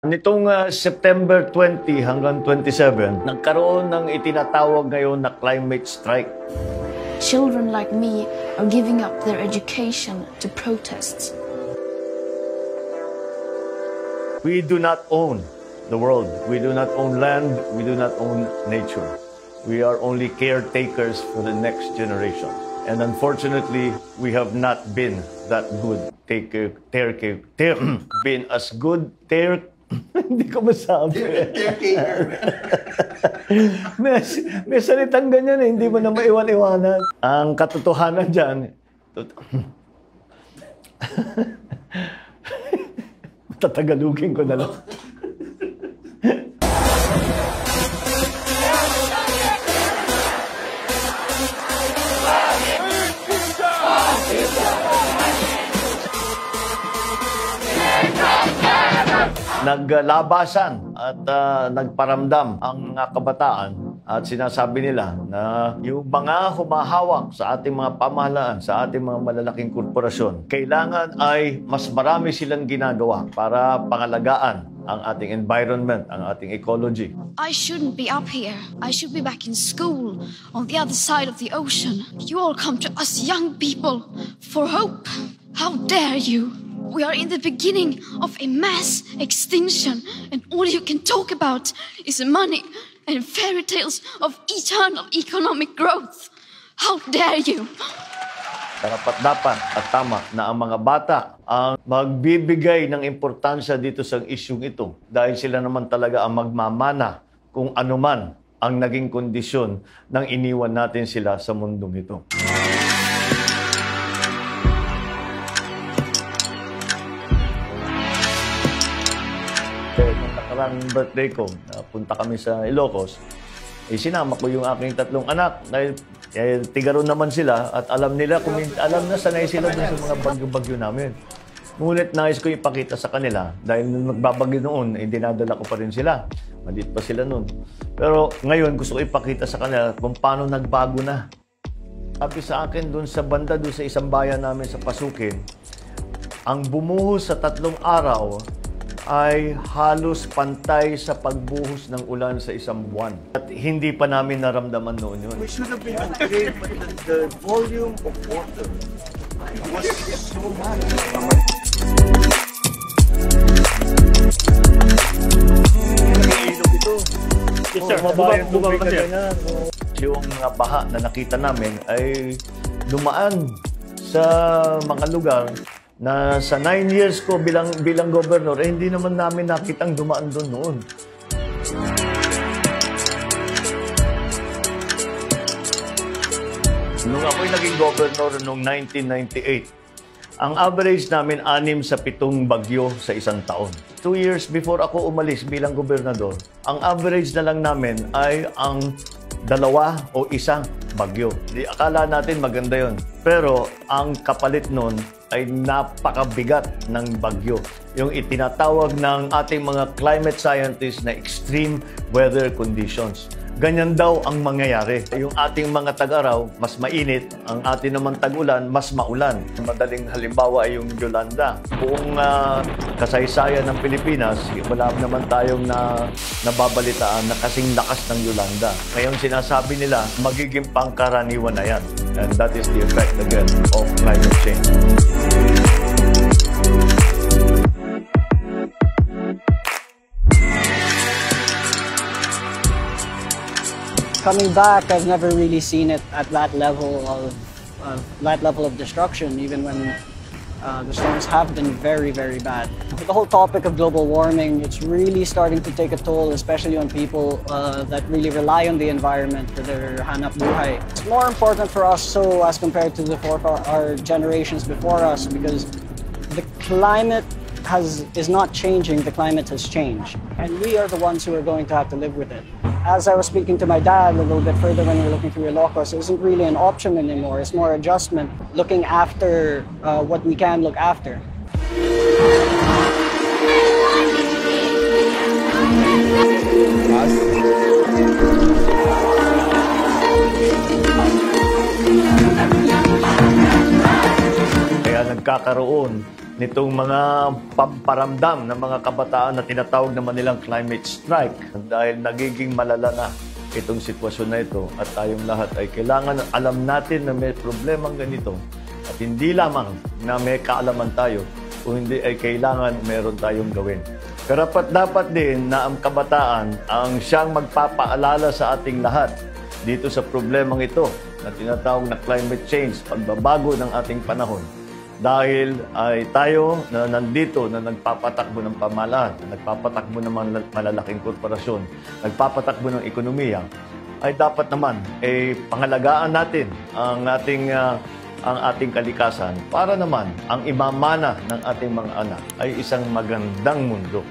Nitong September 20 hanggang 27, nagkaroon ng itinatawag ngayon na climate strike. Children like me are giving up their education to protests. We do not own the world. We do not own land. We do not own nature. We are only caretakers for the next generation. And unfortunately, we have not been that good been as good hindi ko masabi. may salitang ganyan eh, hindi mo na maiwan-iwanan. Ang katotohanan dyan, tatagalugin ko na lang. Naglabasan at nagparamdam ang kabataan at sinasabi nila na yung mga humahawak sa ating mga pamahalaan, sa ating mga malalaking korporasyon, kailangan ay mas marami silang ginagawa para pangalagaan ang ating environment, ang ating ecology. I shouldn't be up here. I should be back in school on the other side of the ocean. You all come to us young people for hope. How dare you? We are in the beginning of a mass extinction, and all you can talk about is money and fairy tales of eternal economic growth. How dare you? Dapat at tama na ang mga bata ang magbibigay ng importansya dito sa isyung ito dahil sila naman talaga ang magmamana kung anuman ang naging kondisyon ng iniwan natin sila sa mundong ito. Nung nakarang birthday ko, punta kami sa Ilocos, sinama ko yung aking 3 anak dahil tigaron naman sila at alam na sanay sila dun sa mga bagyo-bagyo namin. Ngunit nais ko ipakita sa kanila dahil nung nagbabagyo noon, dinadala ko pa rin sila. Maliit pa sila noon. Pero ngayon gusto ko ipakita sa kanila kung paano nagbago na. Sabi sa akin dun sa banda, dun sa isang bayan namin sa Pasukin, ang bumuhos sa 3 araw ay halos pantay sa pagbuhos ng ulan sa 1 buwan. At hindi pa namin naramdaman noon yun. We should have been okay, but the volume of water was so much. Yes, sir. Bumaba kasi. Yung mga baha na nakita namin ay dumaan sa mga lugar na sa 9 years ko bilang gobernador, hindi naman namin nakitang dumaan doon noon. Nung ako'y naging gobernador noong 1998, ang average namin 6 sa 7 bagyo sa isang taon. 2 years before ako umalis bilang gobernador, ang average na lang namin ay ang 2 o 1 bagyo. Di akala natin maganda yon. Pero ang kapalit nun ay napakabigat ng bagyo. Yung itinatawag ng ating mga climate scientists na extreme weather conditions. Ganyan daw ang mangyayari. Yung ating mga tag-araw, mas mainit. Ang ating naman tag-ulan, mas maulan. Madaling halimbawa ay yung Yolanda. Buong kasaysayan ng Pilipinas, wala naman tayong nababalitaan na kasing lakas ng Yolanda. Ngayon sinasabi nila, magiging pangkaraniwan na yan. And that is the effect again of climate change. Coming back, I've never really seen it at that level of destruction, even when the storms have been very, very bad. The whole topic of global warming, it's really starting to take a toll, especially on people that really rely on the environment for their hanap buhay. It's more important for us so as compared to our generations before us, because the climate is not changing, the climate has changed. And we are the ones who are going to have to live with it. As I was speaking to my dad a little bit further when we were looking through Ilocos, it isn't really an option anymore. It's more adjustment, looking after what we can look after. Kaya nagkakaroon nitong mga pamparamdam ng mga kabataan na tinatawag naman nilang climate strike dahil nagiging malala na itong sitwasyon na ito at tayong lahat ay kailangan alam natin na may problemang ganito at hindi lamang na may kaalaman tayo kung hindi ay kailangan meron tayong gawin. Karapat dapat din na ang kabataan ang siyang magpapaalala sa ating lahat dito sa problemang ito na tinatawag na climate change, pagbabago ng ating panahon. Dahil ay tayo na nandito na nagpapatakbo ng pamahalaan, nagpapatakbo ng malalaking korporasyon, nagpapatakbo ng ekonomiya, ay dapat naman pangalagaan natin ang ating kalikasan para naman ang imamana ng ating mga anak ay isang magandang mundo.